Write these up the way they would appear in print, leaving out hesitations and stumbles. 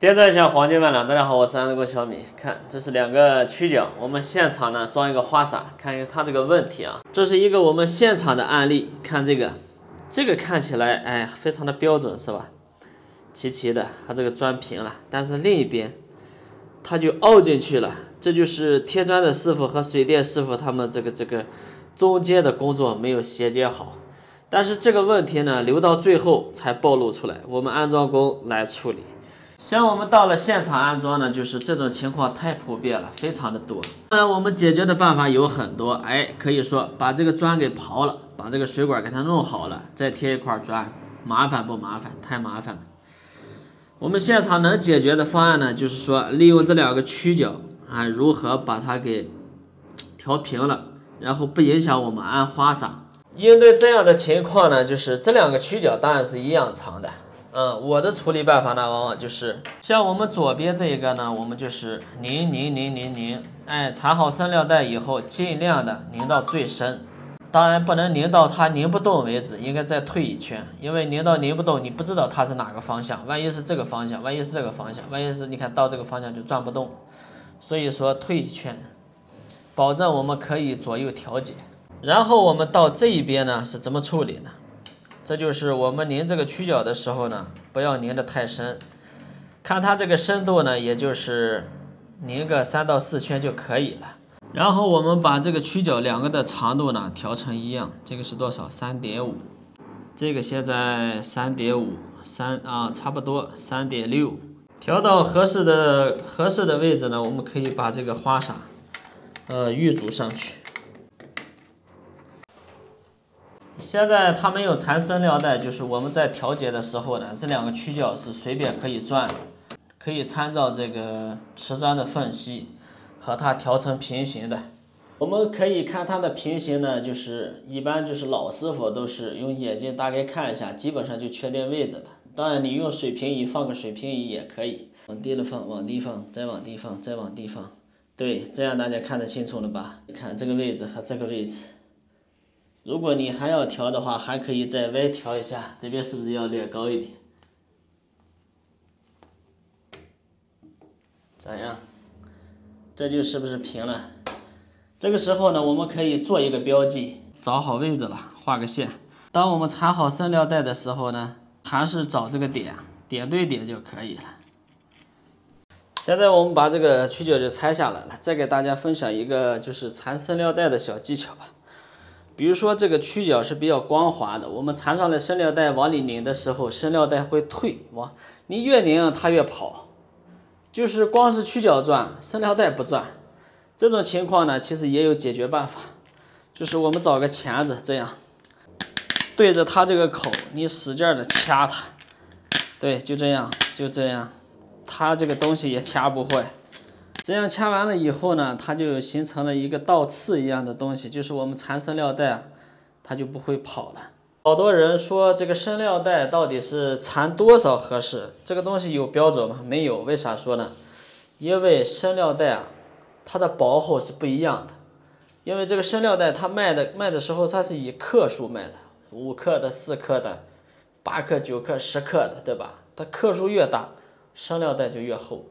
点赞一下黄金万两，大家好，我是安德国小米。看，这是两个曲角，我们现场呢装一个花洒，看一下它这个问题啊。这是一个我们现场的案例，看这个看起来哎非常的标准是吧？齐齐的，它这个钻平了，但是另一边它就凹进去了，这就是贴砖的师傅和水电师傅他们这个中间的工作没有衔接好。但是这个问题呢，留到最后才暴露出来，我们安装工来处理。像我们到了现场安装呢，就是这种情况太普遍了，非常的多。当然，我们解决的办法有很多，可以说把这个砖给刨了，把这个水管给它弄好了，再贴一块砖，麻烦不麻烦？太麻烦了。我们现场能解决的方案呢，就是说利用这两个曲角如何把它给调平了，然后不影响我们安花洒。应对这样的情况呢，就是这两个曲角当然是一样长的。我的处理办法呢，往往就是像我们左边这一个呢，我们就是拧，缠好生料带以后，尽量的拧到最深，当然不能拧到它拧不动为止，应该再退一圈，因为拧到拧不动，你不知道它是哪个方向，万一是这个方向，万一是这个方向，万一是你看到这个方向就转不动，所以说退一圈，保证我们可以左右调节。然后我们到这一边呢是怎么处理呢？这就是我们拧这个曲角的时候呢，不要拧得太深，看它这个深度呢，也就是拧个3到4圈就可以了。然后我们把这个曲角两个的长度呢调成一样，这个是多少？3.5，这个现在3.5，差不多3.6，调到合适的位置呢，我们可以把这个花洒预组上去。现在它没有缠生料带，就是我们在调节的时候呢，这两个曲角是随便可以转的，可以参照这个瓷砖的缝隙和它调成平行的。我们可以看它的平行呢，就是一般就是老师傅都是用眼睛大概看一下，基本上就确定位置了。当然你用水平仪放个水平仪也可以，往低了放，往低放，再往低放，再往低放。对，这样大家看得清楚了吧？看这个位置和这个位置。如果你还要调的话，还可以再微调一下，这边是不是要略高一点？咋样？这就是不是平了？这个时候呢，我们可以做一个标记，找好位置了，画个线。当我们缠好生料带的时候呢，还是找这个点对点就可以了。现在我们把这个曲角就拆下来了，再给大家分享一个就是缠生料带的小技巧吧。比如说这个曲角是比较光滑的，我们缠上了生料带往里拧的时候，生料带会退，你越拧它越跑，就是光是曲角转，生料带不转。这种情况呢，其实也有解决办法，就是我们找个钳子，这样对着它这个口，你使劲的掐它，对，就这样，它这个东西也掐不坏。这样掐完了以后呢，它就形成了一个倒刺一样的东西，就是我们缠生料带，它就不会跑了。好多人说这个生料带到底是缠多少合适？这个东西有标准吗？没有。为啥说呢？因为生料带它的薄厚是不一样的。因为这个生料带它卖的时候，它是以克数卖的，5克的、4克的、8克、9克、10克的，对吧？它克数越大，生料带就越厚。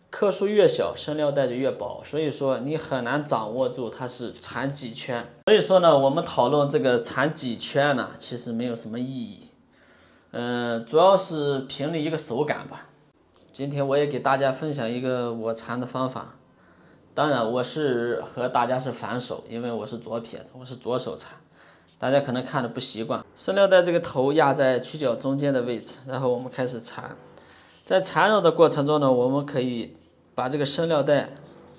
克数越小，生料带就越薄，所以说你很难掌握住它是缠几圈。所以说呢，我们讨论这个缠几圈呢，其实没有什么意义。主要是凭了一个手感吧。今天我也给大家分享一个我缠的方法。当然，我是和大家是反手，因为我是左撇子，我是左手缠。大家可能看的不习惯。生料带这个头压在曲角中间的位置，然后我们开始缠。在缠绕的过程中呢，我们可以把这个生料带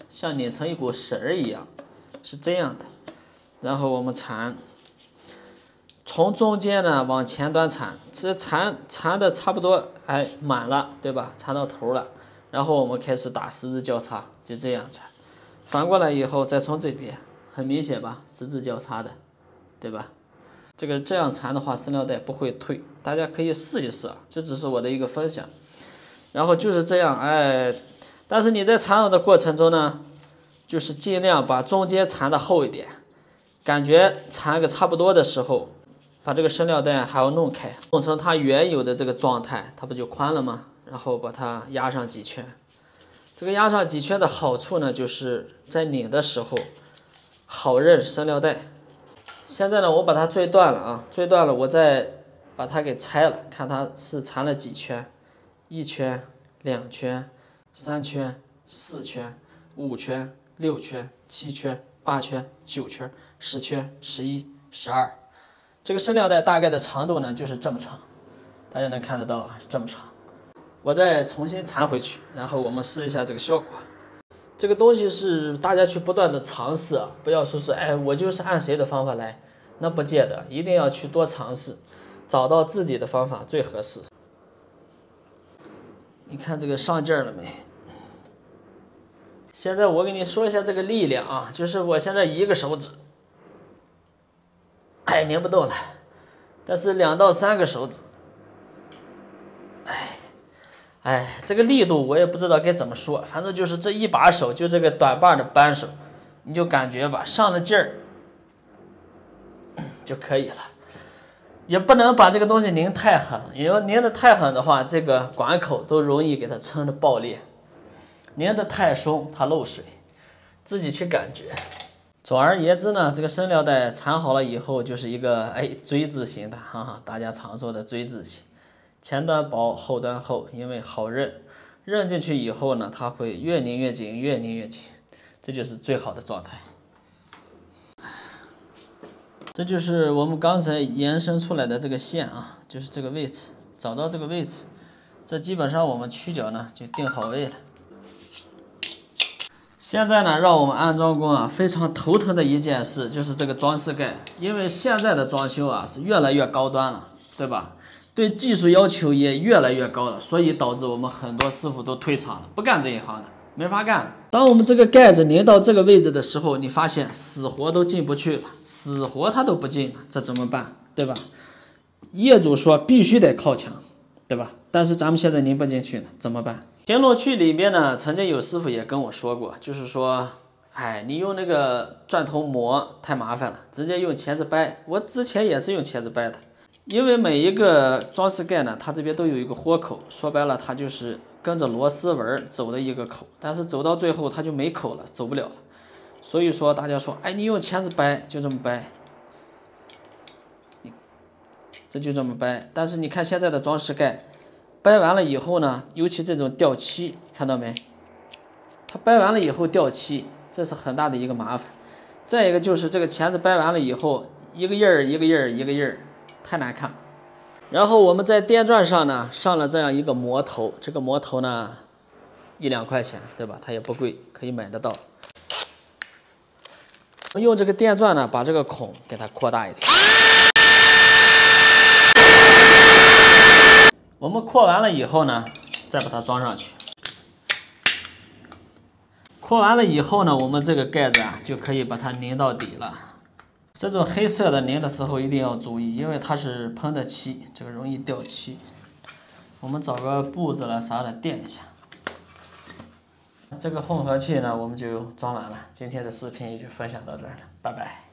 像拧成一股绳儿一样，是这样的。然后我们缠，从中间呢往前端缠，这缠的差不多满了，对吧？缠到头了，然后我们开始打十字交叉，就这样缠。反过来以后再从这边，很明显吧？十字交叉的，对吧？这样缠的话，生料带不会退，大家可以试一试，这只是我的一个分享。然后就是这样，但是你在缠绕的过程中呢，就是尽量把中间缠的厚一点，感觉缠个差不多的时候，把这个生料带还要弄开，弄成它原有的这个状态，它不就宽了吗？然后把它压上几圈。这个压上几圈的好处呢，就是在拧的时候好认生料带。现在呢，我把它坠断了啊，坠断了，我再把它给拆了，看它是缠了几圈，1圈、2圈、3圈、4圈、5圈、6圈、7圈、8圈、9圈、10圈、11、12。这个生料带大概的长度呢，就是这么长，大家能看得到啊，这么长。我再重新缠回去，然后我们试一下这个效果。这个东西是大家去不断的尝试啊，不要说是哎我就是按谁的方法来，那不见得，一定要去多尝试，找到自己的方法最合适。你看这个上劲儿了没？现在我跟你说一下这个力量啊，就是我现在一个手指，哎拧不动了，但是2到3个手指，这个力度我也不知道该怎么说，反正就是这一把手，就这个短把的扳手，你就感觉吧，上了劲儿就可以了，也不能把这个东西拧太狠，因为拧得太狠的话，这个管口都容易给它撑得爆裂；拧得太松，它漏水，自己去感觉。总而言之呢，这个生料带缠好了以后，就是一个锥字形的，大家常说的锥字形。前端薄，后端厚，因为好认，认进去以后呢，它会越拧越紧，越拧越紧，这就是最好的状态。这就是我们刚才延伸出来的这个线啊，就是这个位置，找到这个位置，这基本上我们曲角呢就定好位了。现在呢，让我们安装工啊非常头疼的一件事就是这个装饰盖，因为现在的装修啊是越来越高端了，对吧？对技术要求也越来越高了，所以导致我们很多师傅都退场了，不干这一行了，没法干了。当我们这个盖子拧到这个位置的时候，你发现死活都进不去了，死活它都不进了，这怎么办？对吧？业主说必须得靠墙，对吧？但是咱们现在拧不进去了，怎么办？评论区里面呢，曾经有师傅也跟我说过，就是说，你用那个钻头磨太麻烦了，直接用钳子掰。我之前也是用钳子掰的。因为每一个装饰盖呢，它这边都有一个豁口，说白了，它就是跟着螺丝纹走的一个口，但是走到最后它就没口了，走不了了。所以说大家说，你用钳子掰，就这么掰，这就这么掰。但是你看现在的装饰盖，掰完了以后呢，尤其这种掉漆，看到没？它掰完了以后掉漆，这是很大的一个麻烦。再一个就是这个钳子掰完了以后，一个印儿一个印儿一个印儿。太难看了。然后我们在电钻上呢上了这样一个磨头，这个磨头呢1、2块钱，对吧？它也不贵，可以买得到。我们用这个电钻呢把这个孔给它扩大一点。我们扩完了以后呢，再把它装上去。扩完了以后呢，我们这个盖子啊就可以把它拧到底了。这种黑色的拧的时候一定要注意，因为它是喷的漆，这个容易掉漆。我们找个布子了啥的垫一下。这个混合器呢，我们就装完了。今天的视频也就分享到这儿了，拜拜。